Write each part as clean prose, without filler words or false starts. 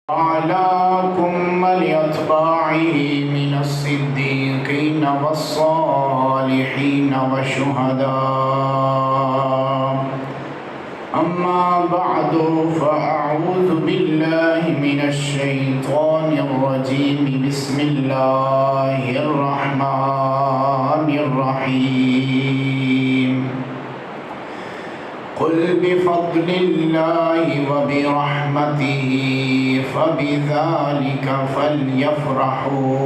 وعلاكم لأتباعه من الصديقين والصالحين والشهداء. أما بعد فأعوذ بالله من الشيطان الرجيم. بسم الله الرحمن الرحيم. قل بفضل الله وبرحمته فبذلك فليفرحوا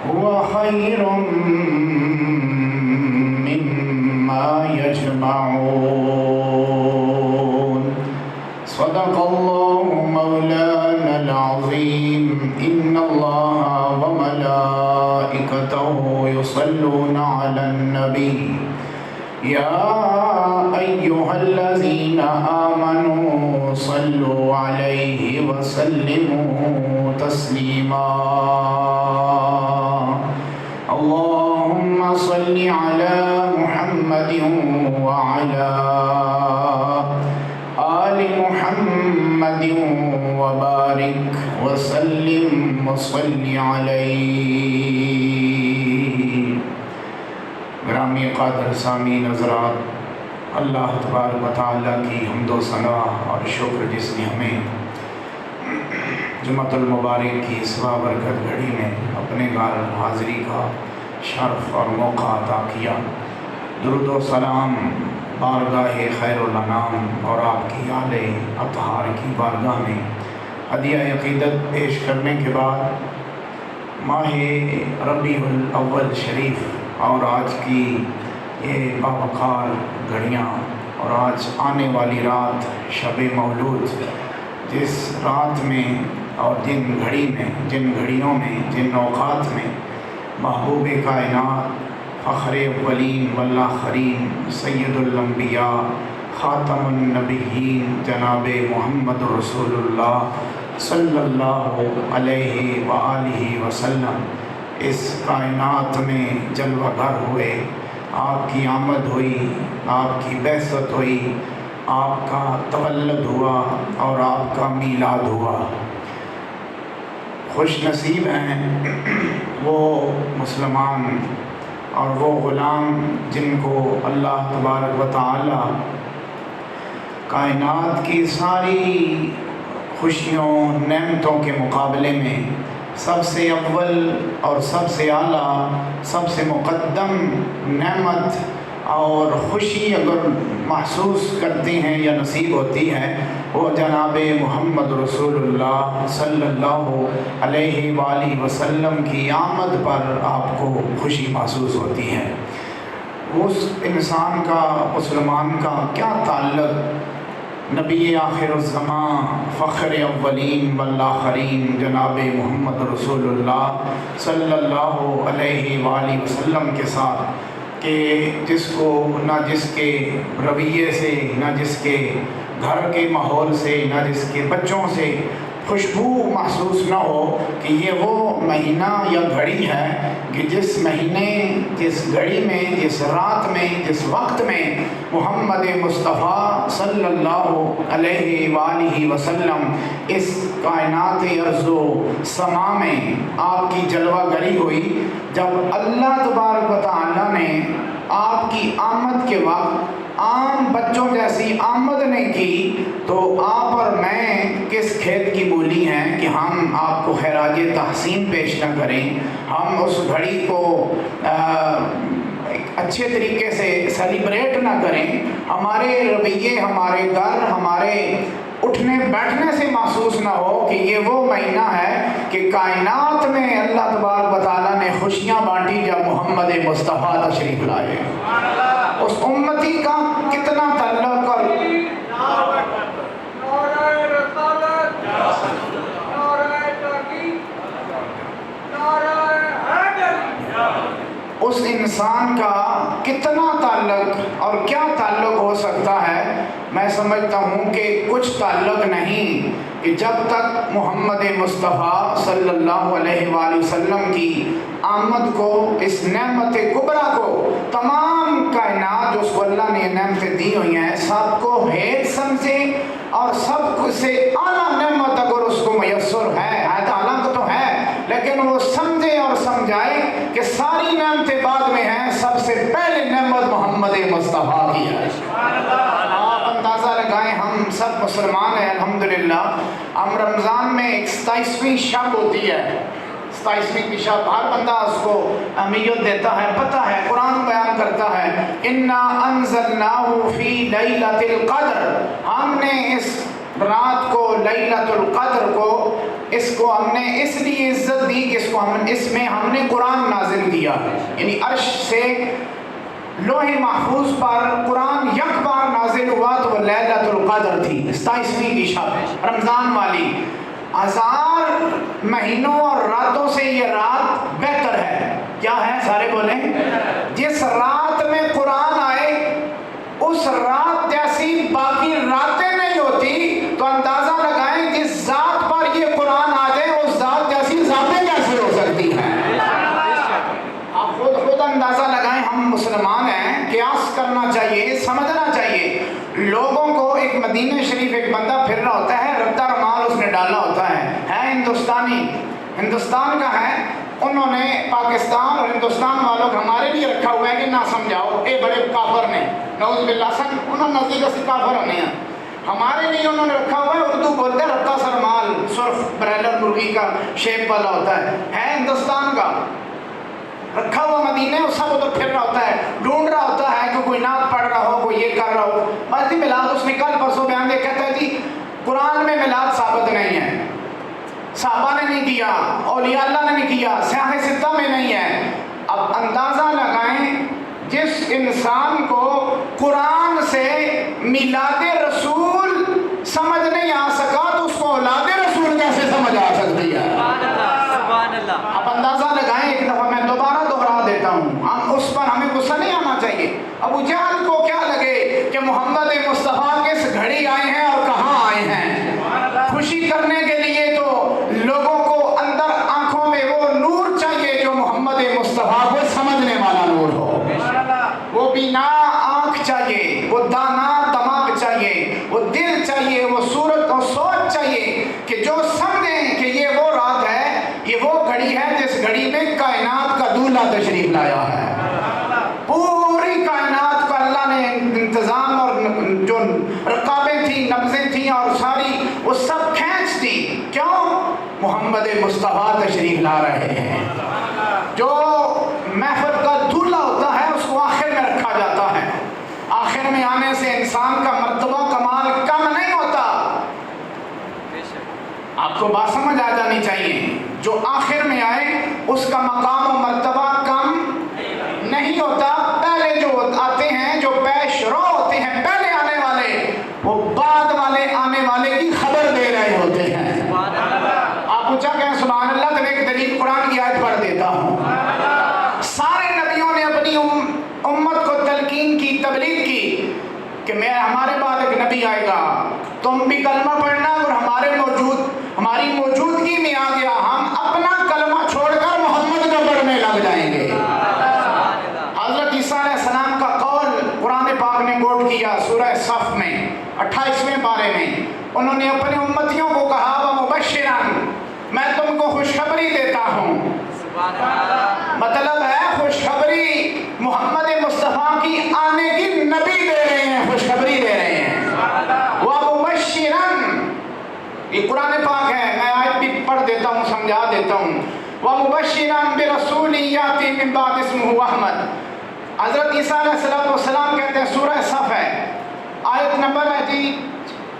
هو خير مما يجمعون. صدق الله مولانا العظيم. إن الله وملائكته يصلون على النبي يا أيها الذين آمنوا صلوا عليه وسلموا تسليما. اللهم صل على محمد وعلى آل محمد وبارك وسلم وصل عليه. گرامی قادر سامعین حضرات، اللہ تبارک و تعالیٰ کی حمد و ثنا اور شکر جس نے ہمیں جمعۃ المبارک کی اس بابرکت گھڑی میں اپنے گھر حاضری کا شرف اور موقع عطا کیا. درود و سلام بارگاہ خیر الانام اور آپ کی آل اطہار کی بارگاہ میں ہدیہ عقیدت پیش کرنے کے بعد ماہ ربیع الاول شریف اور آج کی یہ باوقار گھڑیاں اور آج آنے والی رات شب مولود، جس رات میں اور جن گھڑی میں، جن گھڑیوں میں، جن اوقات میں محبوب کائنات، فخر اولین والآخرین، سید الانبیاء، خاتم النبیین جناب محمد رسول اللہ صلی اللہ علیہ وآلہ وسلم اس کائنات میں جلوہ گر ہوئے، آپ کی آمد ہوئی، آپ کی بعثت ہوئی، آپ کا تولد ہوا اور آپ کا میلاد ہوا. خوش نصیب ہیں وہ مسلمان اور وہ غلام جن کو اللہ تبارک و تعالی کائنات کی ساری خوشیوں نعمتوں کے مقابلے میں سب سے اول اور سب سے اعلیٰ، سب سے مقدم نعمت اور خوشی اگر محسوس کرتے ہیں یا نصیب ہوتی ہے، وہ جناب محمد رسول اللہ صلی اللہ علیہ وآلہ وسلم کی آمد پر آپ کو خوشی محسوس ہوتی ہے. اس انسان کا، مسلمان کا کیا تعلق نبی آخر الزمان، فخر اولین والآخرین جناب محمد رسول اللہ صلی اللہ علیہ وآلہ وسلم کے ساتھ، کہ جس کو نہ جس کے رویے سے، نہ جس کے گھر کے ماحول سے، نہ جس کے بچوں سے خوشبو محسوس نہ ہو کہ یہ وہ مہینہ یا گھڑی ہے کہ جس مہینے، جس گھڑی میں، جس رات میں، جس وقت میں محمد مصطفیٰ صلی اللہ علیہ وآلہ وسلم اس کائنات ارض و سما میں آپ کی جلوہ گری ہوئی. جب اللہ تبارک و تعالیٰ نے آپ کی آمد کے وقت عام بچوں جیسی آمد نے کی، تو آپ اور میں کس کھیت کی بولی ہیں کہ ہم آپ کو خراج تحسین پیش نہ کریں، ہم اس گھڑی کو اچھے طریقے سے سیلیبریٹ نہ کریں، ہمارے رویے، ہمارے گھر، ہمارے اٹھنے بیٹھنے سے محسوس نہ ہو کہ یہ وہ مہینہ ہے کہ کائنات میں اللہ تبارک و تعالیٰ نے خوشیاں بانٹی جب محمد مصطفیٰ تشریف لائے. اس امتی کا کتنا تعلق اور اس انسان کا کتنا تعلق اور کیا تعلق ہو سکتا ہے. میں سمجھتا ہوں کہ کچھ تعلق نہیں کہ جب تک محمد مصطفیٰ صلی اللہ علیہ وآلہ وسلم کی آمد کو، اس نعمت کبریٰ کو، تمام کائنات جو اس کو اللہ نے نعمتیں دی ہوئی ہیں سب کو ہیت سمجھے اور سب سے اعلیٰ نعمت تیسر ہے، آیت الگ تو ہے، لیکن وہ سمجھے اور سمجھائے کہ ساری نعمتیں بعد میں ہیں، سب سے پہلے نعمت محمد مصطفیٰ کی ہے۔ آپ اندازہ لگائیں، ہم سب مسلمان ہیں الحمدللہ، ہم رمضان میں ایک 27ویں شب ہوتی ہے، 27ویں کی شب، ہر بندہ اس کو اہمیت دیتا ہے، پتہ ہے، قرآن بیان کرتا ہے اِنَّا أَنزَلْنَاهُ فِي لَيْلَةِ الْقَدْرِ، ہم نے اس رات کو، لیلۃ القدر کو، اس کو ہم نے اس لیے عزت دی کہ اس میں ہم نے قرآن نازل کیا، یعنی عرش سے لوح محفوظ پر قرآن یک بار نازل ہوا تو وہ لیلۃ القدر تھی، 27ویں کی شب رمضان والی۔ 1000 مہینوں اور راتوں سے یہ رات بہتر ہے۔ کیا ہے؟ سارے بولیں۔ جس رات میں قرآن آئے اس رات جیسی باقی راتیں نہیں ہوتی، تو اندازہ لگائیں جس ذات پر یہ قرآن آ جائے اس ذات جیسی ذاتیں کیسے ہو سکتی ہیں۔ آپ خود اندازہ لگائیں، ہم مسلمان ہیں، قیاس کرنا چاہیے، سمجھنا چاہیے۔ لوگوں کو ایک مدینہ شریف ایک بندہ پھر رہا ہوتا ہے، رتا رومال اس نے ڈالا ہوتا ہے ہندوستانی، ہندوستان کا ہے، انہوں نے پاکستان اور ہندوستان والوں کو ہمارے لیے رکھا ہوا ہے کہ نہ سمجھاؤ، اے بڑے کافر نے، نعوذ باللہ، سن انہوں نے نزدیک سے کافر ہونے ہیں، ہمارے لیے انہوں نے رکھا ہوا ہے، اردو بولتے ہیں رتا سرمال، سرخ برائلر مرغی کا شیپ والا ہوتا ہے ہندوستان کا، رکھا ہوا مدینے، اور سب ادھر پھر رہا ہوتا ہے، ڈھونڈ رہا ہوتا ہے کہ کوئی نعت پڑھ رہا ہو، کوئی یہ کر رہا ہو، بس میلاد اس نے کل پرسوں بیان دے، کہتا ہے جی قرآن میں میلاد ثابت نہیں ہے، صحابہ نے نہیں کیا، اولیاء اللہ نے نہیں کیا، سیاح ستہ میں نہیں ہے۔ اب اندازہ لگائیں جس انسان کو قرآن سے میلاد رسول سمجھ نہیں آ سکا تو اس کو اولاد رسول کیسے سمجھ آ سکتی ہے؟ اب اندازہ لگائیں، ایک دفعہ میں دوبارہ دوہرا دیتا ہوں، ہم اس پر ہمیں غصہ نہیں آنا چاہیے۔ ابو جہل کو کیا لگے کہ محمد مصطفیٰ کس گھڑی آئے ہیں اور کہاں آئے ہیں، خوشی کرنے کے لیے تو لوگوں کو اندر آنکھوں میں وہ نور چاہیے جو محمد مصطفیٰ کو سمجھنے والا نور ہو، وہ بینا آنکھ چاہیے، وہ دانا دماغ چاہیے، وہ دل چاہیے، وہ صورت اور سوچ چاہیے کہ جو سمجھیں کہ یہ وہ رات ہے، یہ وہ گھڑی ہے جس گھڑی میں کائنات کا دولہ تشریف لایا ہے۔ پوری کائنات کو اللہ نے انتظام اور جو رکابیں تھیں، نبضیں تھیں اور ساری وہ سب کھینچ دی، کیوں؟ محمد مصطفیٰ تشریف لا رہے ہیں۔ جو محفل کا دولہ ہوتا ہے اس کو آخر میں رکھا جاتا ہے، آخر میں آنے سے انسان کا مرتبہ کمال کم نہیں ہوتا۔ آپ کو بات سمجھ آ جانی چاہیے، جو آخر میں آئے اس کا مقام و مرتبہ کم نہیں ہوتا۔ پہلے جو آتے ہیں، جو پیش رو ہوتے ہیں، پہلے آنے والے، وہ بعد والے آنے والے کی خبر دے رہے ہوتے ہیں۔ آپ پوچھا کہ سبحان اللہ، تو ایک دلیل قرآن کی آیت پڑھ دیتا ہوں۔ سارے نبیوں نے اپنی امت کو تلقین کی، تبلیغ کی کہ ہمارے بعد ایک نبی آئے گا، تم بھی کلمہ پڑھنا، اور ہماری موجودگی میں آ گیا، ہم اپنا کلمہ چھوڑ کر محمد کا پڑھنے لگ جائیں گے۔ حضرت عیسیٰ علیہ السلام کا قول قرآن پاک نے کوٹ کیا سورہ صف میں 28ویں پارے میں، انہوں نے اپنے امتیوں کو کہا وَمُبَشِّرًا، میں تم کو خوشخبری دیتا ہوں۔ مطلب ہے خوشخبری محمد مصطفیٰ کی آنے کی نبی دے رہے ہیں، خوشخبری دے رہے ہیں۔ وَمُبَشِّرًا، یہ قرآن پاک ہے، میں آیت بھی پڑھ دیتا ہوں، سمجھا دیتا ہوں۔ وَمُبَشِّرًا بِرَسُولٍ يَأْتِي مِن بَعْدِهِ اسْمُهُ أَحْمَدُ، حضرت عیسیٰ علیہ السلام کہتے ہیں، سورہ صف ہے، آیت نمبر ہے جی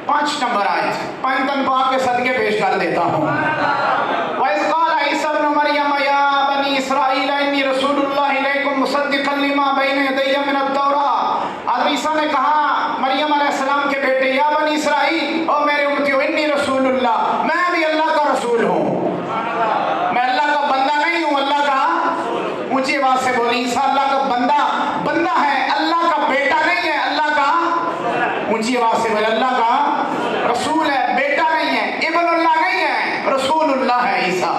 5 نمبر آیت، 5 تن پاک کے صدقے پیش کر دیتا ہوں۔ وَإِذْ قَالَ عِيسَى ابْنُ مَرْيَمَ يَا بَنِي إِسْرَائِيلَ إِنِّي رَسُولُ اللَّهِ إِلَيْكُمْ مُصَدِّقًا لِمَا بَيْنَ يَدَيَّ مِنَ التَّوْرَاةِ، حضرت عیسیٰ نے کہا مریم علیہ السلام کے بیٹے، یا بنی اسرائیل، او میرے امتیوں، انی رسول اللہ، میں بھی اللہ کا رسول ہوں، میں اللہ کا بندہ نہیں ہوں، اللہ کا، اونچی آواز سے بولی، عیسیٰ اللہ کا بندہ ہے، اللہ کا بیٹا نہیں ہے، اللہ کا، اونچی آواز سے بولی، اللہ کا رسول ہے، بیٹا نہیں ہے، ابن اللہ نہیں ہے، رسول اللہ ہے عیسیٰ۔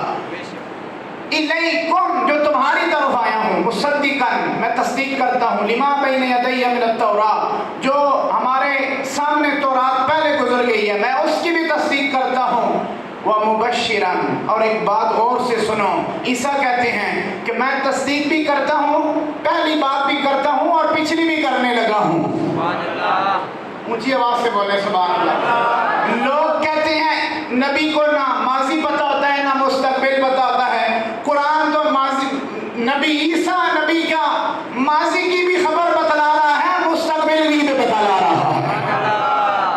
الیکم، جو تمہاری طرف آیا ہوں، مصدقاً، میں تصدیق کرتا ہوں، لما بین یدی من التوراۃ، جو ہمارے سامنے تورات پہلے گزر گئی ہے، میں اس کی بھی تصدیق کرتا ہوں، وَمُبَشِّرًا، اور ایک بات غور سے سنو، عیسیٰ کہتے ہیں کہ میں تصدیق بھی کرتا ہوں، پہلی بات بھی کرتا ہوں اور پچھلی بھی کرنے لگا ہوں۔ سبحان اللہ، اونچی آواز سے بولے سبحان اللہ۔ لوگ کہتے ہیں نبی کو نہ ماضی پتہ ہوتا ہے نہ مستقبل پتہ ہوتا ہے، قرآن تو ماضی، نبی عیسیٰ نبی کا ماضی کی بھی خبر بتلا رہا ہے، مستقبل کی بھی بتلا رہا ہے۔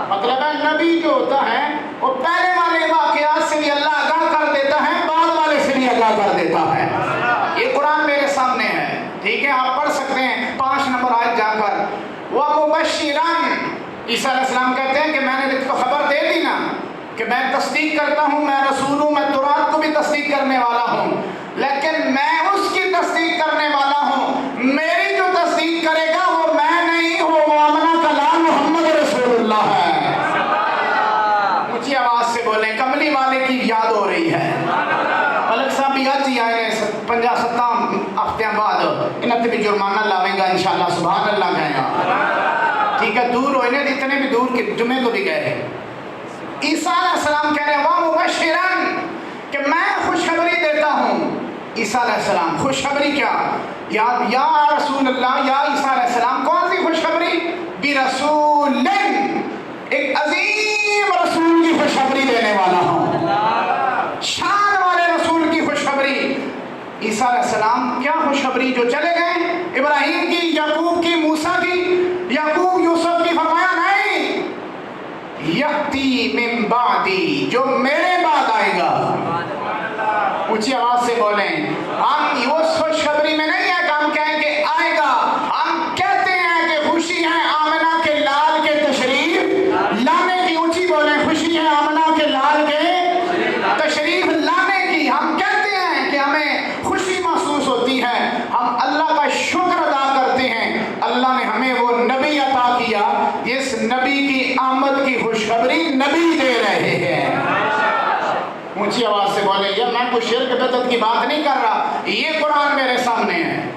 مطلب ہے نبی جو ہوتا ہے وہ پہلے والے واقعات سے بھی اللہ آگاہ کر دیتا ہے، بعد والے سے بھی آگاہ کر دیتا ہے۔ یہ قرآن میرے سامنے ہے، ٹھیک ہے، آپ پڑھ سکتے ہیں 5 نمبر آیت جا کر۔ وَمُبَشِّرًا، عیسیٰ علیہ السلام کہتے ہیں کہ میں نے تو خبر دے دی نا کہ میں تصدیق کرتا ہوں، میں رسول ہوں، میں تورات کو بھی تصدیق کرنے والا ہوں، لیکن میں اس کی تصدیق کرنے والا ہوں، میری جو تصدیق کرے گا وہ میں نہیں ہوں، وہ آمنہ کا لال محمد رسول اللہ ہے۔ اونچی آواز سے بولیں، کملی والے کی یاد ہو رہی ہے۔ ملک صاحب بھی آج ہی آئے 50-70 ہفتیاں بعد، انہیں بھی جرمانہ لاویں گا انشاءاللہ، سبحان اللہ کہیں گا، ٹھیک ہے، دور ہوئے نے جتنے بھی دور کے جمعے کو بھی گئے ہیں۔ عیسیٰ علیہ السلام کہہ رہے ہیں وَمُبَشِّرًا، کہ میں خوشخبری دیتا ہوں۔ عیسیٰ علیہ السلام خوشخبری کیا؟ یا رسول اللہ، یا عیسیٰ علیہ السلام کون سی خوشخبری؟ برسول، ایک عظیم رسول کی خوشخبری دینے والا ہوں، شان والے رسول کی خوشخبری۔ عیسیٰ علیہ السلام کیا خوشخبری؟ جو چلے گئے ابراہیم کی، یعقوب کی، موسیٰ کی، یعقوب یوسف کی، فرمایا نہیں، یأتی من بعدی، جو میرے بعد آئے گا۔ اونچی آواز سے بولیں، ہم اس خوشخبری میں نہیں ہے کہ ہم کہیں کہ آئے گا، ہم کہتے ہیں کہ خوشی ہے آمنہ کے لال کے تشریف لانے کی۔ اونچی بولیں، خوشی ہے آمنہ کے لال کے تشریف لانے کی۔ ہم کہتے ہیں کہ ہمیں خوشی محسوس ہوتی ہے، ہم اللہ کا شکر ادا کرتے ہیں، اللہ نے ہمیں وہ نبی عطا کیا جس نبی کی آمد کی خوشخبری نبی دے رہے ہیں۔ اونچی آواز سے بولے، یہ میں کوئی شرک بدعت کی بات نہیں کر رہا، یہ قرآن میرے سامنے ہے،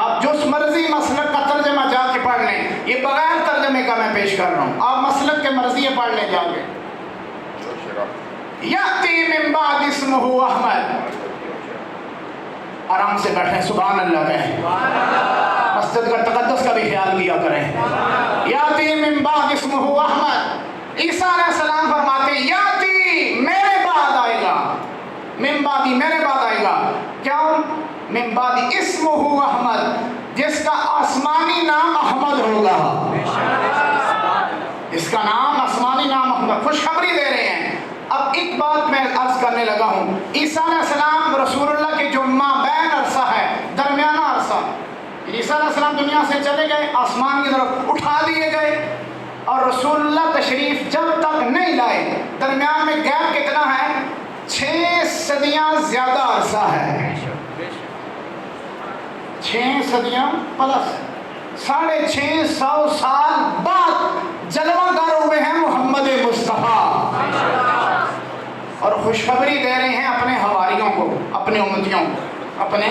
آپ جس مرضی مسلک کا ترجمہ جا کے پڑھ لیں، یہ بغیر ترجمے کا میں پیش کر رہا ہوں، آپ مسلک کے مرضی پڑھ لیں جا کے۔ یأتی من بعد اسمہ احمد، آرام سے بیٹھیں، سبحان اللہ کہیں، مسجد کا تقدس کا بھی خیال کیا کریں۔ یأتی من بعد اسمہ احمد، عیسیٰ علیہ السلام فرماتے ہیں یأتی، میرے بعد آئے گا، من بعدی میرے بعد آئے گا، کیا من بعدی اسمہ احمد، جس کا آسمانی نام احمد ہوگا، اس کا نام آسمانی نام احمد، خوشخبری دے رہے ہیں۔ اب ایک بات میں عرض کرنے لگا ہوں، عیسیٰ علیہ السلام رسول اللہ کے جو مابین عرصہ ہے، درمیانہ عرصہ، عیسیٰ علیہ السلام دنیا سے چلے گئے، آسمان کی طرف اٹھا دیے گئے، اور رسول اللہ تشریف جب تک نہیں لائے، درمیان میں گیپ کتنا ہے؟ 6 صدیاں زیادہ عرصہ ہے، 6 صدیاں پلس 650 سال بعد جلوہ گر ہوئے ہیں محمد مصطفیٰ، اور خوشخبری دے رہے ہیں اپنے حواریوں کو، اپنے امتیوں کو، اپنے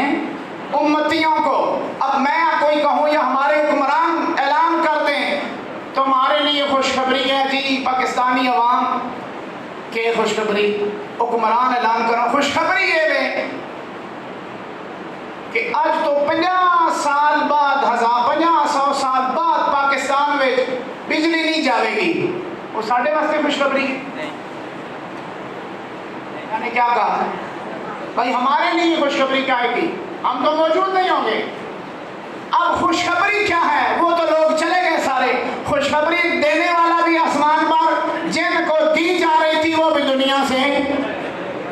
امتیوں کو۔ اب میں کوئی کہوں یا ہمارے حکمران اعلان کر دیں تو ہمارے لیے خوشخبری ہے جی، پاکستانی عوام کے خوشخبری، حکمران اعلان کرو، خوشخبری یہ ہے کہ آج تو 50 سال بعد، 50-100 سال بعد پاکستان میں بجلی نہیں جاوے گی، وہ ساڑھے واسطے خوشخبری میں نے کیا کہا بھائی، ہمارے لیے خوشخبری کیا ہے کہ ہم تو موجود نہیں ہوں گے۔ اب خوشخبری کیا ہے؟ وہ تو لوگ چلے گئے سارے، خوشخبری دینے والا بھی آسمان پر جن کو دی جا رہی تھی وہ بھی دنیا سے،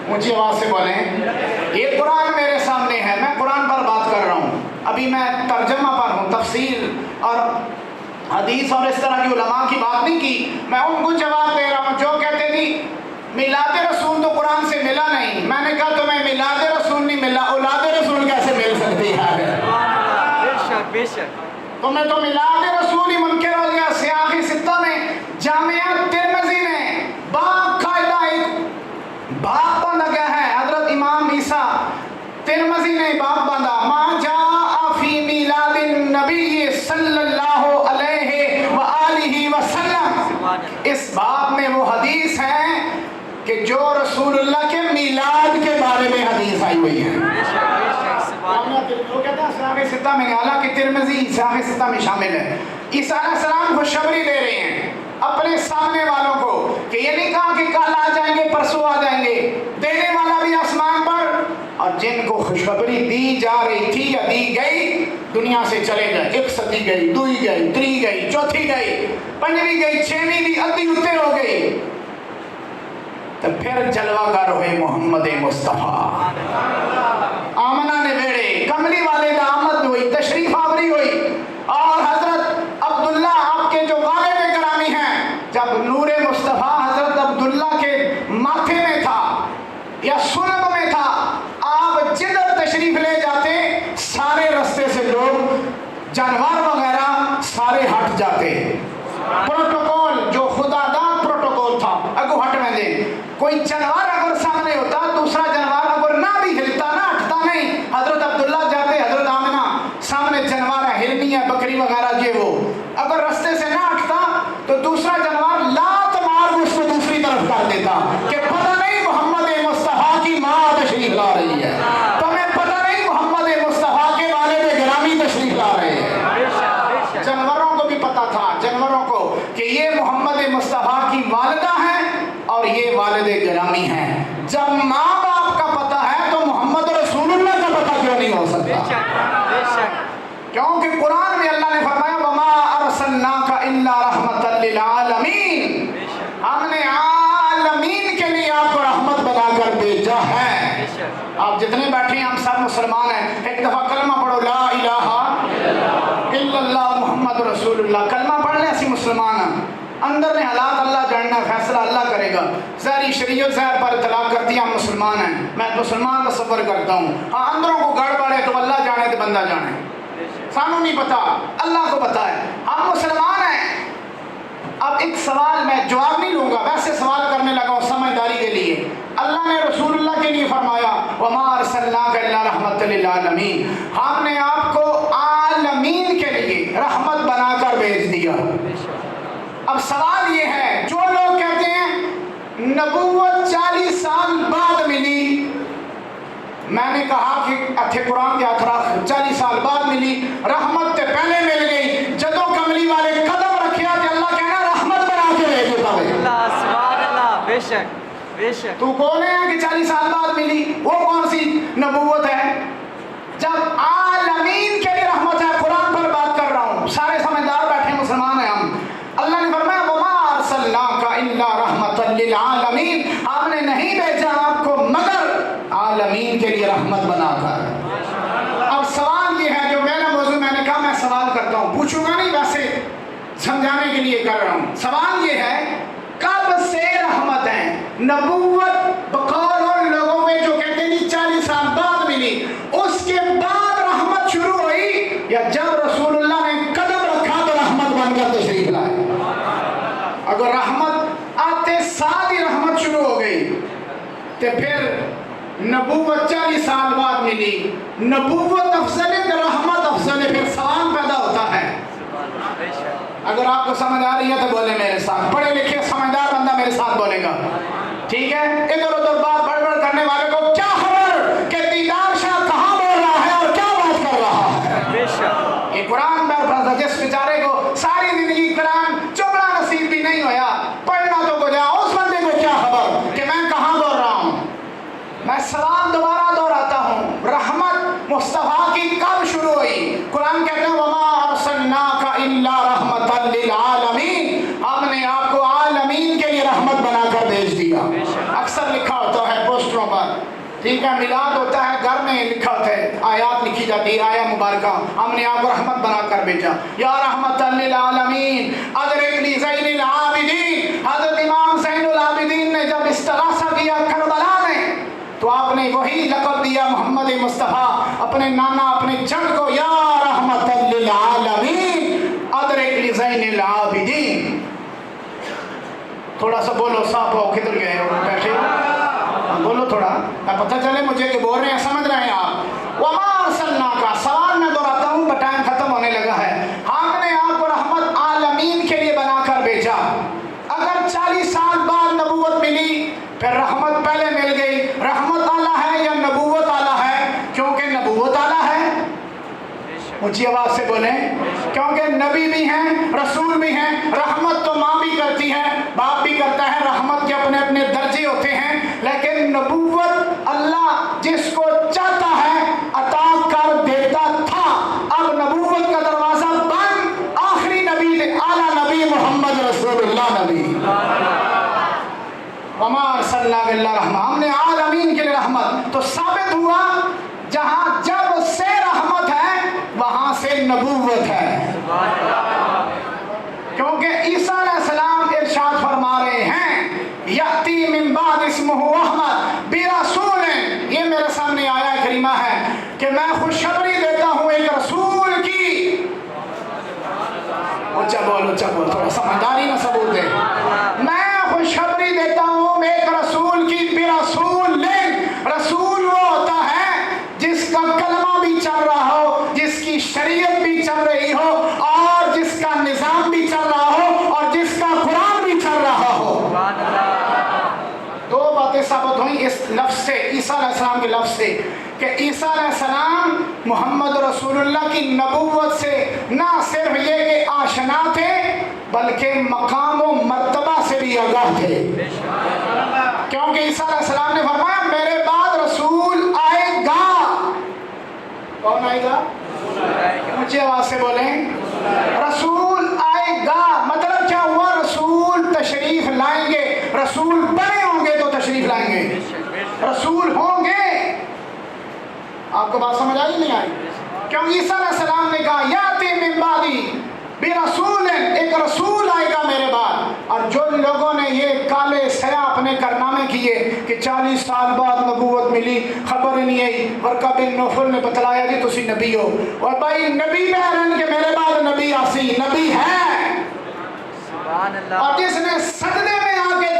اونچی آواز سے بولیں، یہ قرآن میرے سامنے ہے، میں قرآن پر بات کر رہا ہوں، ابھی میں ترجمہ پر ہوں، تفسیر اور حدیث اور اس طرح کی علماء کی بات نہیں کی، میں ان کو جواب دے رہا ہوں جو کہتے تھی میلاد رسول تو قرآن سے ملا نہیں۔ میں نے کہا تمہیں میلاد رسول نہیں ملا، اولاد رسول کیسے مل سکتی ہے؟ بے شک تمہیں تو میلاد رسول ہی منکر ہو گیا۔ سیاقی ستہ میں جامعہ ترمذی نے باقاعدہ ایک باب باندھا گیا ہے، حضرت امام عیسیٰ ترمذی نے باب باندھا، ما جاء فی میلاد النبی صلی اللہ علیہ وآلہ وسلم، اس باب میں وہ حدیث ہیں کہ جو رسول اللہ کے میلاد کے بارے میں حدیث آئی ہوئی ہے. وہ کہتے ہیں سیاق ستہ میں، حالانکہ ترمذی سیاق ستہ میں شامل ہے. عیسیٰ علیہ السلام خوشخبری دے رہے ہیں اپنے سامنے والوں کو کہ یہ نہیں کہا کہ کل آ جائیں گے پرسوں آ جائیں گے، دینے والا بھی آسمان پر، اور جن کو خوشخبری دی جا رہی تھی یا دی گئی دنیا سے چلے گئے. ایک صدی گئی، دوئی گئی، تری گئی، چوتھی گئی، پنجویں گئی، چھویں بھی ادھی اتر ہو گئی. تو پھر جلوہ گر ہوئے محمد مصطفیٰ. آمنہ نے بیڑے کملی والے دا آمد ہوئی، تشریف آوری ہوئی، اور حضرت عبداللہ آپ کے جو والد گرامی ہیں، جب نور مصطفیٰ حضرت عبداللہ کے ماتھے میں تھا یا سلب میں تھا، آپ جدھر تشریف لے جاتے سارے رستے سے لوگ جانور وغیرہ سارے ہٹ جاتے. پروٹوکول جو خدا داد پروٹوکول تھا، اگو ہٹ میں دے. کوئی جانور اگر سامنے ہوتا دوسرا جانور اگر نہ بھی ہلتا نہ ہٹتا نہیں، حضرت عبداللہ جاتے، حضرت آمنہ سامنے جانور ہے، ہرنی ہے، بکری وغیرہ یہ وہ، اگر رستے سے نہ ہٹتا تو دوسرا جانور لات مار اس کو دوسری طرف کر دیتا کہ پتہ نہیں محمد مصطفیٰ کی ماں تشریف لا رہی ہے، تمہیں پتہ نہیں محمد مصطفیٰ کے والد گرامی تشریف لا رہے ہیں. جانوروں کو بھی پتہ تھا، جانوروں کو، کہ یہ محمد مصطفیٰ کی والدہ ہیں اور یہ والد گرامی ہیں. جب ماں باپ کا پتہ ہے تو محمد رسول اللہ کا پتہ کیوں نہیں ہو سکتا؟ کیونکہ قرآن میں اللہ نے فرمایا وَمَا أَرْسَلْنَاكَ إِلَّا رَحْمَةً لِّلْعَالَمِينَ، ہم نے عالمین کے لیے آپ کو رحمت بنا کر بھیجا ہے. آپ جتنے بیٹھے ہیں ہم سب مسلمان ہیں. ایک دفعہ کلمہ پڑھو لا الہ الا اللہ محمد رسول اللہ، کلمہ پڑھ لیں اسی مسلمان ہیں. اندر نے حالات اللہ جاننا، فیصلہ اللہ کرے گا. ظاہری شریعت ظاہر پر اطلاق کرتی ہے ہم مسلمان ہیں، میں مسلمان تصور کرتا ہوں. ہاں اندروں کو گڑبڑ ہے تو اللہ جانے تو بندہ جانے، سانو نہیں پتا، اللہ کو پتا ہے. ہم مسلمان ہیں. اب ایک سوال میں جواب نہیں لوں گا، ویسے سوال کرنے لگا ہوں سمجھداری کے لیے. اللہ نے رسول اللہ کے لیے فرمایا وَمَا أَرْسَلْنَاكَ إِلَّا رَحْمَةً لِّلْعَالَمِينَ، ہم نے آپ کو عالمین کے لیے رحمت بنا کر بھیج دیا. اب سوال یہ ہے، جو لوگ کہتے ہیں نبوت 40 سال بعد ملی، میں نے کہا کہ اتھے قرآن کے اثرات 40 سال بعد ملی، رحمت تے پہلے مل گئی. جدو کملی والے قدم رکھیا تے اللہ کہنا رحمت بنا کے لے دیتا ہے. اللہ سبحان اللہ، بے شک بے شک. تو کون ہے کہ 40 سال بعد ملی؟ وہ کون سی نبوت ہے؟ جب عالمین کے لیے رحمت ہے، قرآن پر بات کر رہا ہوں، سارے سمجھدار بیٹھے مسلمان ہیں ہم. اللہ نے فرمایا وَمَا أَرْسَلْنَاكَ إِلَّا رَحْمَةً لِّلْعَالَمِينَ، ہم نے نہیں بھیجا آپ کو مگر عالمین کے لیے رحمت بنا کر. اب سوال یہ ہے، جو میرا موضوع میں نے کہا میں سوال کرتا ہوں، پوچھوں گا نہیں، ویسے سمجھانے کے لیے کر رہا ہوں. سوال یہ ہے کب سے رحمت ہے؟ نبوت بقول ان لوگوں میں جو کہتے ہیں 40 سال بعد ملی، اس کے بعد رحمت شروع ہوئی، یا جب رسول اللہ نے قدم رکھا تو رحمت بن کر تشریف لائے؟ اگر رحمت آتے ساتھ ہی رحمت شروع ہو گئی تو پھر نبوت 40 سال بعد ملی. نبوت افضل ہے کہ رحمت افضل ہے؟ پھر سوال پیدا ہوتا ہے. اگر آپ کو سمجھ آ رہی ہے تو بولے میرے ساتھ، پڑھے لکھے سمجھدار بندہ میرے ساتھ بولے گا، ٹھیک ہے؟ ادھر ادھر بات بڑبڑ کرنے والے کو کیا خبر کہ دیدار شاہ کہاں بول رہا ہے اور کیا بات کر رہا ہے؟ یہ قرآن پر جس بیچارے کو ساری زندگی قرآن چبڑا نصیب بھی نہیں ہویا، پڑھنا تو کو جا، اس بندے کو کیا خبر کہ میں کہاں بول رہا ہوں؟ میں سوال دوبارہ دہراتا ہوں، رحمت مصطفیٰ کی کب شروع ہوئی؟ قرآن کہتے ہیں وَمَا أَرْسَلْنَاكَ إِلَّا رَحْمَةً لِّلْعَالَمِينَ، ہم نے آپ کو عالمین کے لیے رحمت بنا کر بھیج دیا. اکثر لکھا ہوتا ہے پوسٹروں پر، ٹھیک ہے، میلاد ہوتا ہے گھر میں لکھا ہوتا ہے، آیات لکھی جاتی ہے، آیا مبارکہ ہم نے آپ کو رحمت بنا کر بھیجا. یا رحمۃ للعالمین ادرک لی زین العابدین. حضرت امام زین العابدین نے جب استغاثہ کیا کربلا میں تو آپ نے وہی لقب دیا محمد مصطفیٰ اپنے نانا اپنے جد کو، یا رحمۃ للعالمین ادرک لی زین العابدین. تھوڑا سا بولو، صاحب ہو کدھر گئے ہو بیٹھے، بولو تھوڑا، پتہ چلے مجھے کہ بول رہے ہیں، سمجھ رہے ہیں آپ. وَمَا أَرْسَلْنَاكَ، سوال میں دہراتا ہوں، ٹائم ختم ہونے لگا ہے. ہم نے آپ کو رحمت عالمین کے لیے بنا کر بھیجا. اگر 40 سال بعد نبوت ملی پھر رحمت پہلے مل گئی. رحمت اعلیٰ ہے یا نبوت اعلیٰ ہے؟ کیونکہ نبوت اعلیٰ ہے. اونچی آواز سے بولیں. کیونکہ نبی بھی ہیں, رسول بھی ہیں. رحمت تو ماں بھی کرتی ہے, باپ بھی کرتا ہے, رحمت کے اپنے اپنے درجے ہوتے ہیں. لیکن نبوت اللہ جس کو چاہتا ہے عطا کر دیتا تھا. اب نبوت کا دروازہ بند. آخری نبی اعلیٰ نبی محمد رسول اللہ نبی. وما ارسلناک الا رحمۃ, ہم نے عالمین کے لیے رحمت. تو ثابت ہوا جہاں جب سے رحمت ہے وہاں سے نبوت ہے. کیونکہ عیسیٰ علیہ السلام ارشاد فرما رہے ہیں یأتی من بعد اسمہ احمد برسول, یہ میرے سامنے آیا کریمہ ہے کہ میں خوشخبری دیتا ہوں ایک رسول کی. اچھا بولو تھوڑا سمجھداری میں ثبوت دے. میں خوشخبری دیتا ہوں ایک رسول کی. برسول, رسول وہ ہوتا ہے جس کا کلمہ بھی چل رہا ہو, جس کی شریعت بھی چل رہی ہو, اور جس کا نظام بھی چل رہا ہو, اور جس کا قرآن بھی چل رہا ہو. دو باتیں ثابت ہوئیں اس لفظ سے, عیسیٰ علیہ السلام کے لفظ سے, کہ عیسیٰ علیہ السلام محمد رسول اللہ کی نبوت سے نہ صرف یہ کہ آشنا تھے بلکہ مقام و مرتبہ سے بھی آگاہ تھے. کیونکہ عیسیٰ علیہ السلام نے فرمایا میرے بعد رسول آئے گا. کون آئے گا؟ مجھے آواز سے بولیں. رسول آئے گا مطلب کیا ہوا؟ رسول تشریف لائیں گے. رسول بنے ہوں گے تو تشریف لائیں گے. رسول ہوں گے. آپ کو بات سمجھ آئی نہیں آئی؟ کیوں عیسیٰ علیہ السلام نے کہا یاتی من بعدی برسول, ایک رسول آئے گا میرے بعد. اور جو لوگوں نے یہ کالے سیاہ اپنے کارنامے کیے کہ 40 سال بعد نبوت ملی, خبر نہیں آئی, ورقہ بن نوفل نے بتلایا جی تسی نبی ہو, اور بھائی نبی میں رہن کے میرے بعد نبی آسی, نبی ہے. اور جس نے سجدے میں آ کے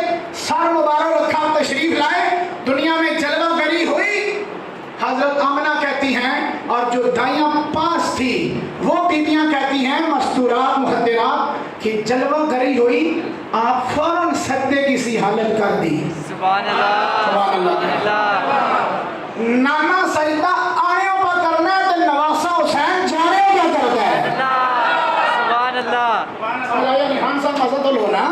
سر مبارک رکھا تشریف لائے, دنیا میں جلوہ گری ہوئی. حضرت آمنہ کہتی ہیں اور جو دائیاں پاس تھی وہ بیبیاں کہتی ہیں مستورات محدرات کہ جلوہ گری ہوئی, آپ فوراً سجدے کی سی حالت کر دی. سبحان اللہ. نانا سجدہ آنےوں پر کرنا ہے تو نواسہ حسین جانےوں پر کرتا ہے. سبحان اللہ. سمجھایا نحان صاحب مزہ تو لو نا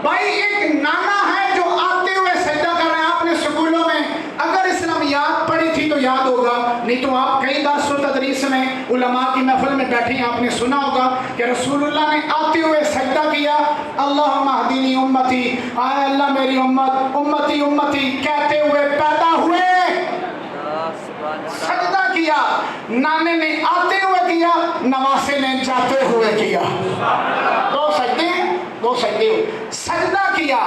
بھائی. ایک نانا ہے جو آتے ہوئے سجدہ کر رہے ہیں. آپ نے سکولوں میں اگر اسلامیات پڑھی تھی تو یاد ہوگا, نہیں تو آپ کئی درس و تدریس میں علماء کی محفل میں بیٹھی ہیں, آپ نے سنا ہوگا کہ رسول اللہ نے آتے ہوئے سجدہ کیا, اللہم اہدنی امتی, آئے اللہ میری امت, امتی امتی کہتے ہوئے پیدا ہوئے. سجدہ کیا, نانے نے آتے ہوئے کیا, نواسے نے جاتے ہوئے کیا. دو سجدے ہوئے. سجدہ کیا.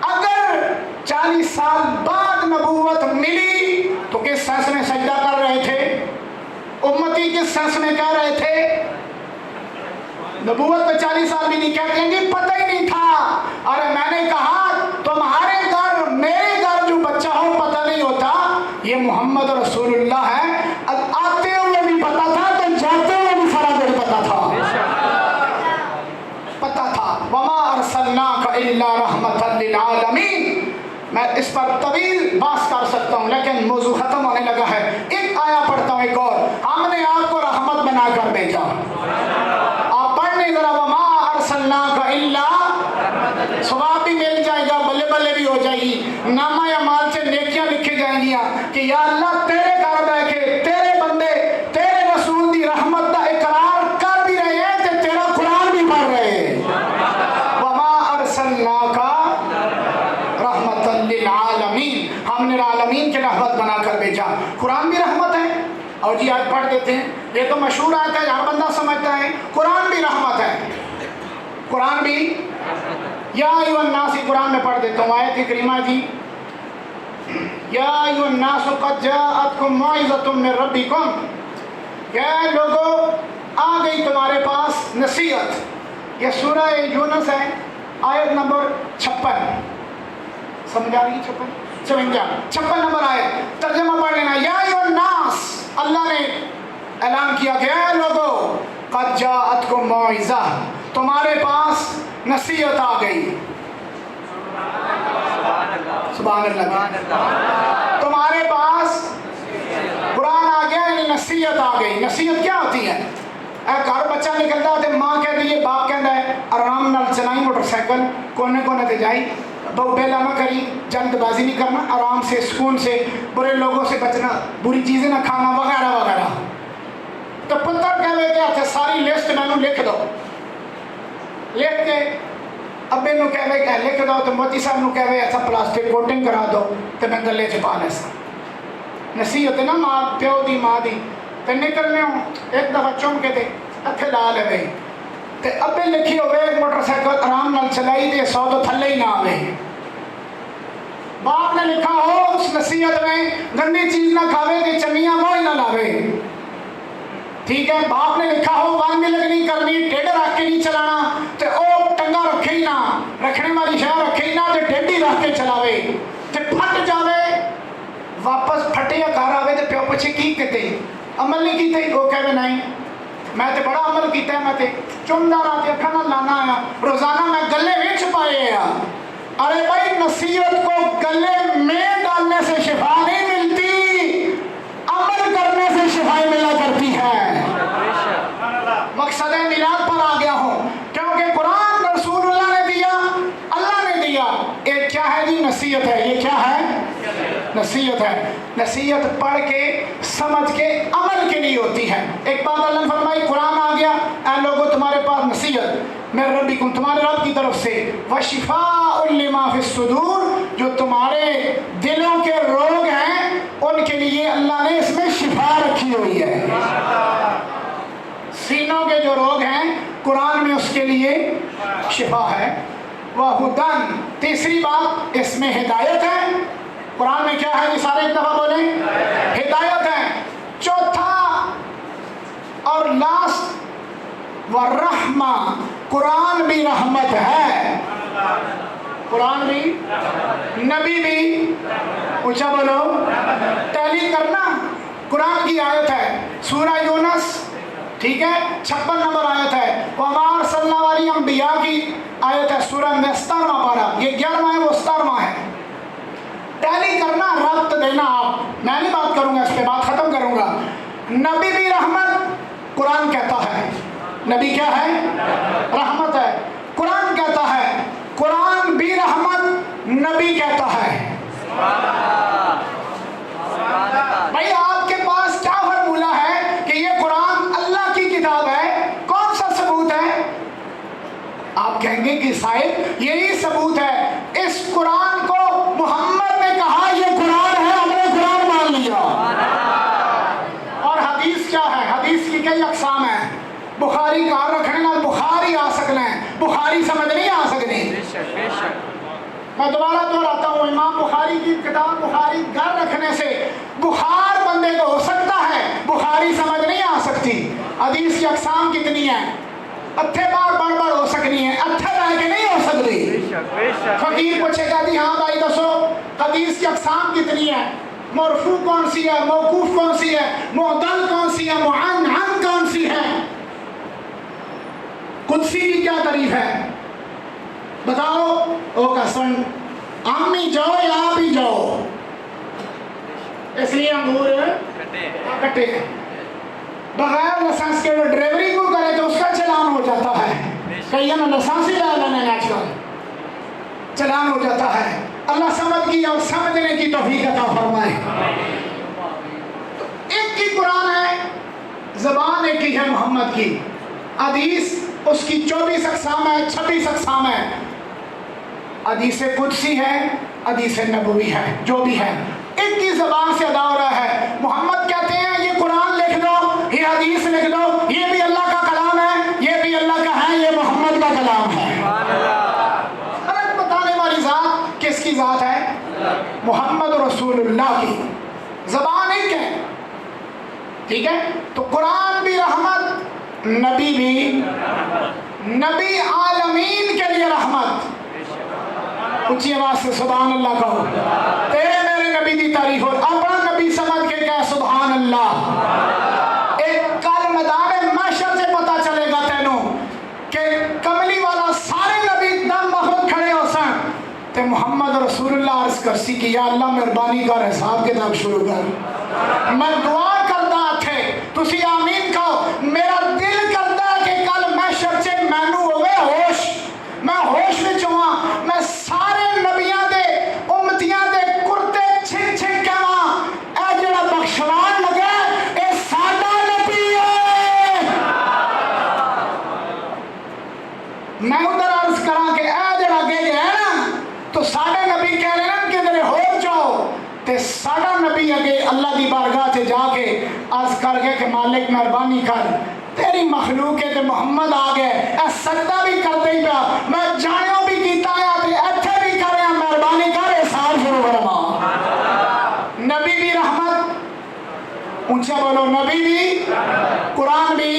اگر 40 سال بعد نبوت ملی تو کس سینس میں سجدہ کر رہے تھے؟ امتی کس سینس میں کہہ رہے تھے؟ نبوت تو 40 سال بھی نہیں کہتے ہیں کہ پتہ ہی نہیں تھا. ارے میں نے کہا تمہارے گھر میرے گھر جو بچہ ہو پتہ نہیں ہوتا, یہ محمد رسول اللہ ہے. آتے ہوئے بھی پتہ تھا تو جاتے ہوئے بھی سارا کچھ پتہ تھا. وما ارسلناک الا رحمۃ للعالمین. میں اس پر طویل بحث کر سکتا ہوں لیکن موضوع ختم ہونے لگا ہے. ایک آیا پڑھتا ہوں, ایک اور. ہم نے آپ کو رحمت بنا کر بھیجا. آپ پڑھنے ذرا وما ارسلناک الا, ثواب بھی مل جائے گا, بلے بلے بھی ہو جائے گی, نامہ اعمال سے نیکیاں لکھی جائیں گی کہ یا اللہ تیرے گھر بیٹھے تیرے بندے تیرے رسول دی رحمت کا اقرار کر بھی رہے ہیں تے تیرا قرآن بھی پڑھ رہے ہیں. رحمت للعالمین, ہم نے عالمین کے رحمت بنا کر بھیجا. قرآن بھی رحمت ہے. اور جی آج پڑھ دیتے ہیں, یہ تو مشہور آیت ہے, ہر بندہ سمجھتا ہے. قرآن بھی رحمت ہے. قرآن بھی یا ایھا الناس, قرآن میں پڑھ دیتا ہوں آیت کریمہ جی. یا ایھا الناس قد جاءتکم موعظۃ من ربکم, کہ لوگوں آ گئی تمہارے پاس نصیحت. یہ سورہ یونس ہے, آیت نمبر 56. سمجھ آ رہی 56 نمبر آیت. ترجمہ پڑھ لینا. یا ایھا الناس, اللہ نے اعلان کیا کہ اے لوگوں, قد جاءتکم موعظہ, تمہارے پاس نصیحت آ گئی. سبحان اللہ سبحان اللہ. تمہارے پاس قرآن آ گیا یعنی نصیحت آ گئی. نصیحت کیا ہوتی ہے؟ گھر بچہ نکلتا ہے ماں کہتی ہے باپ کہتا ہے آرام نال چلائی موٹر سائیکل کونے کونے تے جائی بہو بیلا نہ کری جلد بازی نہیں کرنا آرام سے سکون سے برے لوگوں سے بچنا بری چیزیں نہ کھانا وغیرہ وغیرہ. تو پتر کہے کہ اچھا ساری لسٹ میں لکھ دو لکھ کے ابے نو کہے کہ لکھ دو تو موتی صاحب نو کہے اچھا پلاسٹک کوٹنگ کرا دو تو میں گلے چ پا لے سا. نصیحت ہے نا ماں پیو دی ماں دی. تے نکلنے ہوں ایک دفعہ چوم کے تے اتھے لا لے گئی تے ابے لکھی ہوئے موٹر سائیکل آرام نال چلائی تے 100 تو تھلے ہی نہ آوے. باپ نے لکھا ہو اس نصیحت میں گندی چیز نہ کھاوے تے چمیاں وہ ہی نہ لاوے. ٹھیک ہے. باپ نے لکھا ہو ون ملک نہیں کرنی ٹیڈر رکھ کے نہیں چلانا تے او ٹنگا رکھے ہی نہ رکھنے والی شاہ رکھے ہی نہ تے ٹیڈی رکھ کے چلاوے تے پھٹ جاوے واپس پھٹے یا گھر آوے تے پیو پوچھے کی کہتے عمل نہیں کیتے وہ کہے نہیں میں تے بڑا عمل کیتا ہے میں تے چمدا رہا تے اکھاں نال لانا آیا روزانہ میں گلے وچ پائے آ. ارے بھائی نصیحت کو گلے میں ڈالنے سے شفا نہیں ملتی عمل کرنے سے شفا ملا کرتی ہے. مقصد میلاد پر آ گیا ہوں کیونکہ قرآن رسول اللہ نے دیا اللہ نے دیا. ایک کیا ہے جی نصیحت ہے. یہ کیا ہے؟ نصیحت ہے. نصیحت پڑھ کے سمجھ کے عمل کے لیے ہوتی ہے. ایک بات اللہ نے فرمائی قرآن آ گیا اے لوگوں تمہارے پاس نصیحت میں ربکم تمہارے رب کی طرف سے وشفاء لما فی الصدور جو تمہارے دلوں کے روگ ہیں ان کے لیے اللہ نے اس میں شفا رکھی ہوئی ہے. سینوں کے جو روگ ہیں قرآن میں اس کے لیے شفا ہے. وَہُدًى تیسری بات اس میں ہدایت ہے. قرآن میں کیا ہے یہ سارے ایک دفعہ بولیں ہدایت ہے. چوتھا اور لاسٹ ورحمہ قرآن بھی رحمت ہے. قرآن بھی نبی بھی اونچا بولو ٹیلی کرنا. قرآن کی آیت ہے سورہ یونس ٹھیک ہے 56 نمبر آیت ہے. وَمَا أَرْسَلْنَا والی انبیاء کی آیت ہے سورہ 17واں پارہ. یہ 11واں ہے وہ 17واں ہے. ٹیلی کرنا ربط دینا. آپ میں نہیں بات کروں گا اس پہ بات ختم کروں گا. نبی بھی رحمت قرآن کہتا ہے. نبی کیا ہے؟ رحمت ہے. قرآن کہتا ہے قرآن بھی رحمت نبی کہتا ہے. بھائی آپ کے پاس کیا فارمولہ ہے کہ یہ قرآن اللہ کی کتاب ہے؟ کون سا ثبوت ہے؟ آپ کہیں گے کہ صاحب یہی ثبوت ہے. اس قرآن کو محمد نے کہا یہ قرآن ہے ہم نے قرآن مان لیا. اور حدیث کیا ہے؟ حدیث کی کئی اقسام ہیں. بخاری کار رکھنے نال بخاری آ سکنا ہے بخاری سمجھ نہیں آ سکتی. میں دوبارہ دہراتا ہوں امام بخاری کی کتاب بخاری گھر رکھنے سے بخار بندے کو ہو سکتا ہے بخاری سمجھ نہیں آ سکتی. حدیث کی اقسام کتنی ہیں؟ اتھے بار بڑھ بڑھ ہو سکنی ہے اتھے رہ کے نہیں ہو سکتی. فقیر پوچھے گا جی ہاں بھائی دسو حدیث کی اقسام کتنی ہے؟ مرفوع کون سی ہے؟ موقوف کون سی ہے؟ معدل کون سی ہے؟ معنعن کون سی ہے؟ قدسی کی کیا تعریف ہے؟ بتاؤ. او کسن امی جاؤ یا آپ ہی جاؤ اس لیے انگور کٹے ہیں. بغیر لائسنس کے ڈرائیوری کو کرے تو اس کا چلان ہو جاتا ہے. کئی نا لائسنس ہی لا لینے نیچرل چلان ہو جاتا ہے. اللہ سمجھ کی اور سمجھنے کی توفیق عطا فرمائے. ایک ہی قرآن ہے زبان ایک ہی ہے محمد کی. حدیث اس کی 24 اقسام ہے 26 اقسام ہے. حدیث قدسی ہے حدیث نبوی ہے جو بھی ہے ایک ہی زبان سے ادا ہو رہا ہے. محمد کہتے ہیں یہ قرآن لکھ دو یہ حدیث لکھ دو یہ بھی اللہ کا کلام ہے یہ بھی اللہ کا ہے یہ محمد کا کلام ہے. فرق بتانے والی ذات کس کی ذات ہے؟ محمد رسول اللہ کی. زبان ایک ہے ٹھیک ہے. تو قرآن بھی رحمت نبی بھی نبی عالمین کے لیے رحمت. اونچی آواز سے سبحان اللہ کہو. تیرے میرے نبی دی تعریف ہو. اپنا نبی سمجھ کے کہہ سبحان اللہ. ایک کل میدان محشر سے پتا چلے گا تینوں کہ کملی والا سارے نبی دم بخود کھڑے ہو سن تے محمد رسولullah عرض کرسی کہ یا اللہ مہربانی کر حساب کتاب شروع کر. میں دعا کردا تھے تسی آمین کہو. میرا دل کردا ہے کہ کل میں شرچے مینو ہوئے ہوش, میں ہوش وچ ہواں, میں سارے نبیاں دے امتیاں دے کرتے چھک چھک کہواں اے جڑا بخشوان لگا اے ساڈا نبی ہے. میں ادھر عرض کراں کہ اے جڑا گئے ہے نا تو ساڈے نبی کہہ رہے ہیں کہ ذرا ہو جاؤ, تے ساڈا نبی اگے اللہ دی بارگاہ تے جا کے عرض کر گئے کہ مالک مہربانی کر تیری مخلوق ہے تے محمد آ گئے اے سجدہ بھی کر دے پیا, میں جانیوں بھی کیتا ہے تے ایتھے بھی کر رہا, مہربانی کر احسان شروع فرما. نبی بھی رحمت, اونچا بولو, نبی بھی, قرآن بھی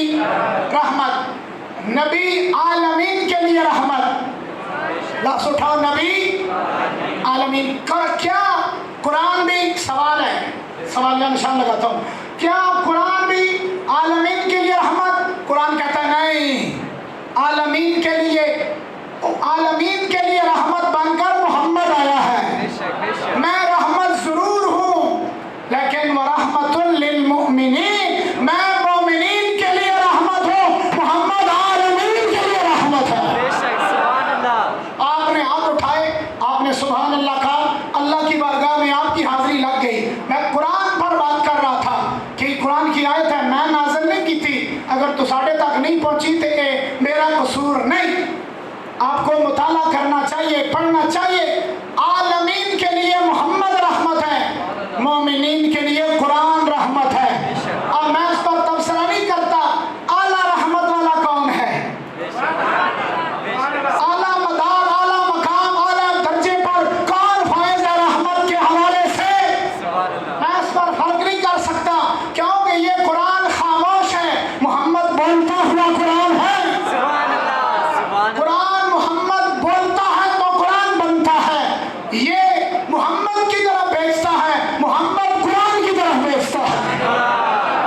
رحمت, نبی عالمین کے لیے رحمت. لفظ اٹھاؤ, نبی عالمین. کیا قرآن بھی, سوال ہے, سوال کا نشان لگاتا ہوں, کیا قرآن بھی عالمین کے لیے رحمت؟ قرآن کہتا ہے نہیں, عالمین کے لیے رحمت بن کر محمد آیا ہے. میں رحمت ضرور ہوں لیکن ورحمت للمؤمنین, میں مومنین کے لیے رحمت ہوں, محمد عالمین کے لیے رحمت ہے. آپ نے ہاتھ اٹھائے, آپ نے سبحان اللہ کہا, اللہ کی بارگاہ میں آپ کی حاضری لگ گئی. میں قرآن پر بات کر رہا تھا کہ قرآن کی آیت ہے, میں نازل نہیں کی تھی, اگر تو ساڑھے تک نہیں پہنچی تو میرا قصور نہیں. آپ کو مطالعہ کرنا چاہیے, پڑھنا چاہیے. عالمین کے لیے محمد رحمت ہے, مومنین کے لیے قرآن رحمت ہے. اور میں اس پر تبصرہ نہیں کرتا اعلیٰ رحمت والا کون ہے, اعلیٰ مدار, اعلیٰ مقام, اعلیٰ درجے پر کون فائز ہے رحمت کے حوالے سے. میں اس پر فرق نہیں کر سکتا کیونکہ یہ قرآن خاموش ہے, محمد بولتا ہوا قرآن ہے. قرآن محمد بولتا ہے تو قرآن بنتا ہے, یہ محمد کی طرف بھیجتا ہے, محمد قرآن کی طرف بھیجتا ہے.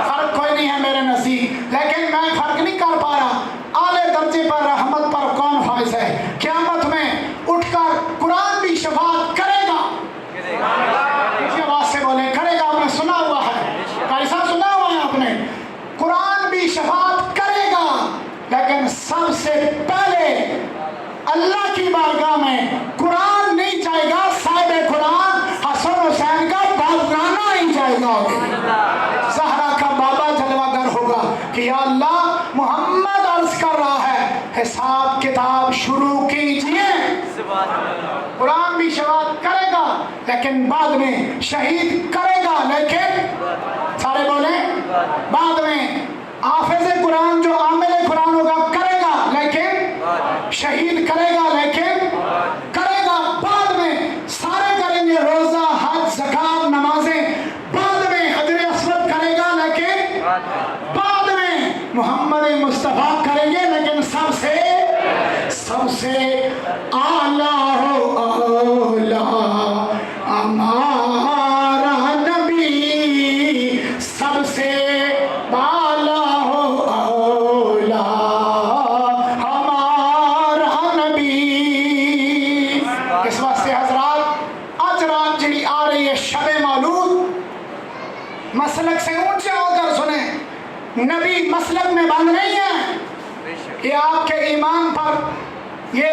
فرق کوئی نہیں ہے میرے نزدیک, لیکن میں فرق نہیں کر پا رہا اعلی درجے پر رحمت پر کون فائز ہے. قیامت میں اٹھ کر قرآن بھی شفاعت کرے گا. اسی آواز سے بولیں, کرے گا. آپ نے سنا ہوا ہے, کیسا سنا ہوا ہے آپ نے, قرآن بھی شفاعت کرے گا, لیکن سب سے پہلے اللہ کی بارگاہ میں قرآن نہیں جائے گا, صاحب قرآن حسن حسین کا بابگانہ نہیں جائے گا, زہرا کا بابا جلوہ گر ہوگا کہ یا اللہ محمد عرض کر رہا ہے حساب کتاب شروع کیجئے. قرآن بھی شفاعت کرے گا لیکن بعد میں شہید کرے گا, لیکن سارے بولیں بعد میں حافظ قرآن جو عامل قرآن ہوگا کرے گا, لیکن شہید کرے گا, لیکن کرے گا بعد میں. سارے کریں گے روزہ, حج, زکات, نمازیں, بعد میں حجر اسود کرے گا, لیکن بعد میں محمد مصطفیٰ کریں گے. لیکن سب سے اعلیٰ ہو اولیاء ہمارا نبی, سب سے اعلیٰ ہو اولیاء ہمارا نبی. اس واسطے حضرات آج رات جڑی آ رہی ہے شب مولود, مسلک سے اونچے ہو کر سنیں, نبی مسلک میں بند نہیں ہے. یہ آپ کے ایمان پر یہ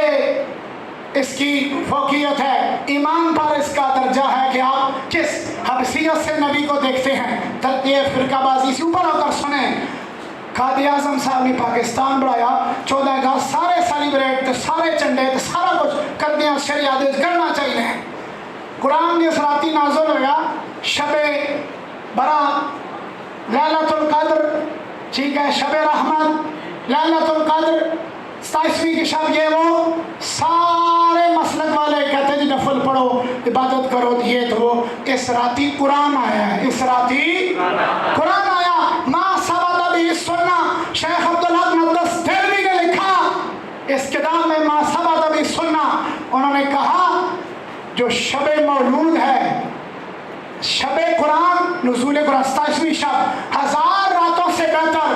اس کی فوقیت ہے, ایمان پر اس کا درجہ ہے کہ آپ کس حیثیت سے نبی کو دیکھتے ہیں. یہ فرقہ بازی سے اوپر ہو کر سنیں. قائد اعظم صاحب نے پاکستان بڑھایا, 14 اگست سارے سیلیبریٹ, سارے چنڈے, سارا کچھ کر دیا, شریعت کرنا چاہیے. قرآن نے سراتی نازل ہوا شب برات, لیلۃ القدر, ٹھیک ہے, شب رحمت, لیلۃ القدر, 27ویں کی شب, یہ وہ سارے مسلک والے کہتے ہیں جی نفل پڑھو, عبادت کرو, یہ تو وہ اس راتی قرآن آیا ہے, اس راتی قرآن آیا. ما ثبت به السنہ, شیخ عبدالحق مقدس دہلوی نے لکھا اس کتاب میں ما ثبت به السنہ, انہوں نے کہا جو شب مولود ہے, شب قرآن, نزول قرآن 27ویں شب 1000 راتوں سے بہتر,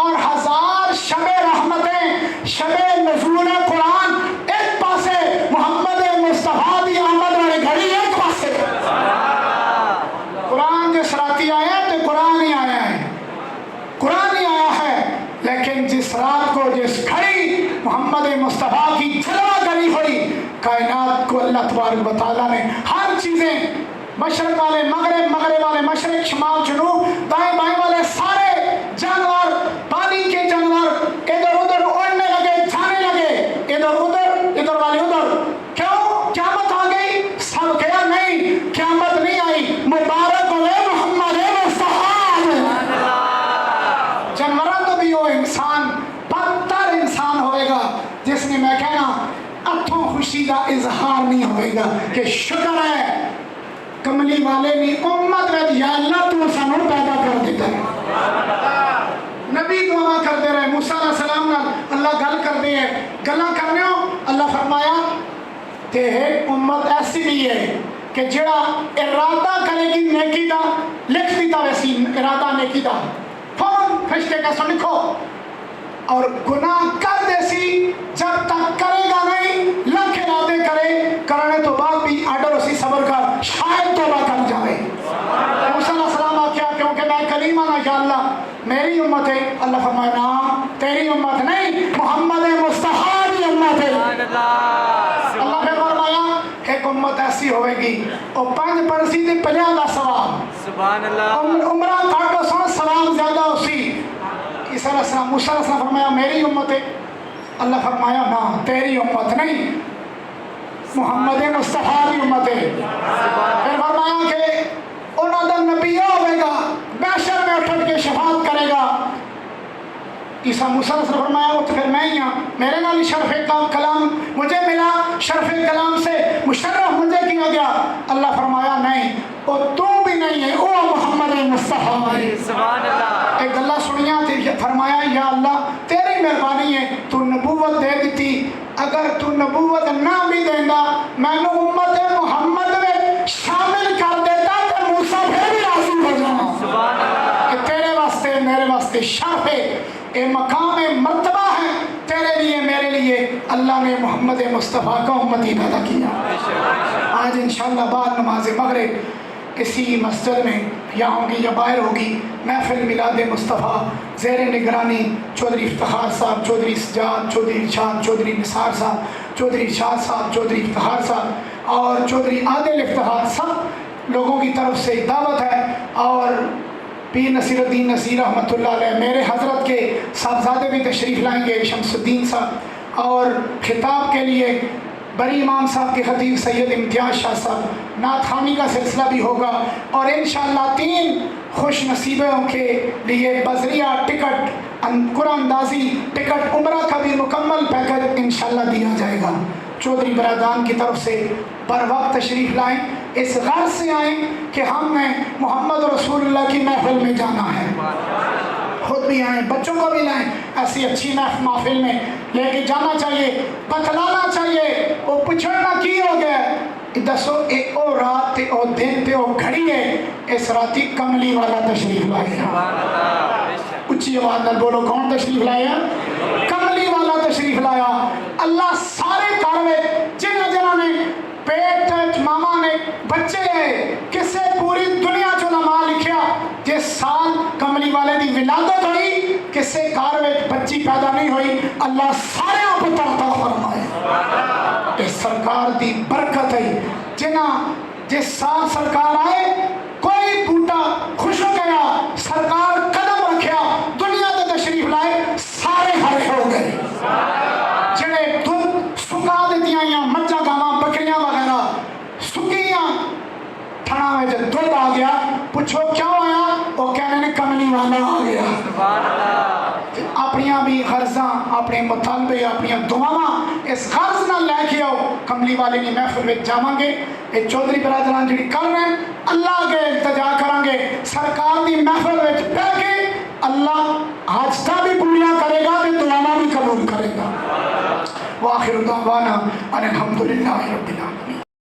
اور 1000 شب رحمتیں, شب نزول قرآن ایک پاسے, محمد مصطفیٰ بھی کائنات کو اللہ تبارک و تعالیٰ نے ہر چیزیں مشرق والے مغرب، مغرب والے مشرق، شمال جنوب، دائیں بائیں والے سارے جانور، پانی کے جانور ادھر ادھر اڑنے لگے، جانے لگے، ادھر ادھر، ادھر والے ادھر. کیوں؟ قیامت آ گئی؟ سب گیا؟ نہیں، قیامت نہیں آئی. مبارک ہوئے محمد مصطفیٰ. جانوراں تو بھی وہ انسان بدتر انسان ہوئے گا جس نے میں کہنا اتھوں خوشی کا اظہار نہیں ہوئے گا کہ شکر ہے کملی والے نے امت میں یا اللہ تو سانو پیدا کر دیتا ہے. نبی دعا کرتے رہے، موسیٰ علیہ السلام نال اللہ گل کرتے ہیں، گلاں کرنے ہو اللہ فرمایا تے امت ایسی بھی ہے کہ جڑا ارادہ کرے گی نیکی دا لکھ دیتا ویسی ارادہ نیکی دا فوراً فرشتے کا سو لکھو، اور گناہ کر دے سی جب تک کرے گا نہیں لکھ ارادے کرنے تو بعد بھی آڈر اسی صبر کر شاید توبہ کر جائے. موسیٰ علیہ السلام آکھیا کیونکہ میں کلیم آنا یا اللہ میری امت ہے. اللہ فرمایا نا تیری امت نہیں، محمد مصطفیٰ کی امت ہے. اللہ پھر فرمایا ایک امت ایسی ہوئے گی اور 5 برسی دے پلیاں دا ثواب، سبحان اللہ، عمرہ کاٹو سن ثواب زیادہ اسی. عیسیٰ علیہ السلام، موسیٰ علیہ السلام فرمایا میری امت ہے. اللہ فرمایا نا تیری امت نہیں، محمد مصطفیٰ کی امت ہے. پھر فرمایا کہ انہوں دا نبی ہوئے گا محشر میں اٹھ کے شفاعت کرے گا. عیسیٰ موسیٰ علیہ السلام فرمایا وہ تو پھر میں ہی ہوں، میرے نال شرف کلام مجھے ملا، شرف کلام سے مشرف مجھے کیا گیا. اللہ فرمایا نہیں وہ تو بھی نہیں ہے، وہ محمد مصطفیٰ ہے. سبحان اللہ. ایک اللہ سنیا تھی، فرمایا یا اللہ تیری مہربانی ہے تو نبوت دے دیتی، اگر تو نبوت نہ بھی دینا میں نے امت محمد میں شامل کر دیتا تو موسیٰ پھر بھی راضی ہو جانا. سبحان اللہ. کہ تیرے واسطے میرے واسطے شرف ہے، اے مقام مرتبہ ہے تیرے لیے میرے لیے. اللہ نے محمد مصطفیٰ کا امتی پیدا کیا. آج انشاءاللہ بعد نماز مغرب اسی مسجد میں یا ہوگی یا باہر ہوگی محفل میلاد مصطفیٰ زیر نگرانی چودھری افتخار صاحب، چودھری سجاد، چودھری ارشاد، چودھری نثار صاحب، چودھری ارشاد صاحب، چودھری افتخار صاحب اور چودھری عادل افتخار، سب لوگوں کی طرف سے دعوت ہے. اور پیر نصیر الدین نصیر رحمۃ اللہ علیہ میرے حضرت کے صاحبزادے بھی تشریف لائیں گے، شمس الدین صاحب، اور خطاب کے لیے بری امام صاحب کے خطیب سید امتیاز شاہ صاحب، نعت خوانی کا سلسلہ بھی ہوگا. اور انشاءاللہ 3 خوش نصیبوں کے لیے بذریعہ ٹکٹ قرآن اندازی ٹکٹ عمرہ کا بھی مکمل پیکج انشاءاللہ دیا جائے گا. چودھری برادران کی طرف سے بر وقت تشریف لائیں، اس غرض سے آئیں کہ ہم نے محمد رسول اللہ کی محفل میں جانا ہے. خود بھی آئیں، بچوں کو بھی لائیں، ایسی اچھی محفل میں لے کے جانا چاہیے، بتلانا چاہیے. وہ پچھڑنا کی ہو گیا دسو اے او رات تے او دن تے او گھڑی ہے، اس راتی کملی والا تشریف لایا. اچھی آواز نال بولو کون تشریف لایا؟ کملی والا تشریف لایا. اللہ سارے کاروے جنہ جنہ نے پیٹ ماما نے بچے ہیں کسے پوری دنیا چ نما لکھیا جس سال کملی والے دی ولادت ہوئی کسے گھر میں بچی پیدا نہیں ہوئی، اللہ سارے پتر عطا فرمائے. اس سرکار دی برکت ہے جنہ جس سال سرکار آئے کوئی بوٹا خوش ہو گیا، سرکار قدم رکھیا دنیا تے تشریف لائے سارے ہرے ہو گئے. جڑے دودھ سکا دیتیاں یا مجھا گاواں بکریاں وغیرہ سکیاں تھنا میں جب دودھ آ گیا پوچھو کیوں آیا، وہ کہنے نے کملی والا آ گیا. اپنیاں بھی غرضاں اپنے مطالبے اپنی دعاواں اس غرض نہ لے کے آؤ. کملی والے کی محفل میں جاواں گے، یہ چودھری برادران جڑی کر رہے ہیں اللہ کے التجا کریں گے سرکار دی محفل میں بیٹھ کے اللہ حاجتاں بھی پوریاں کرے گا تے دعاواں بھی قبول کرے گا. وآخر دعوانا ان الحمدللہ رب العالمین.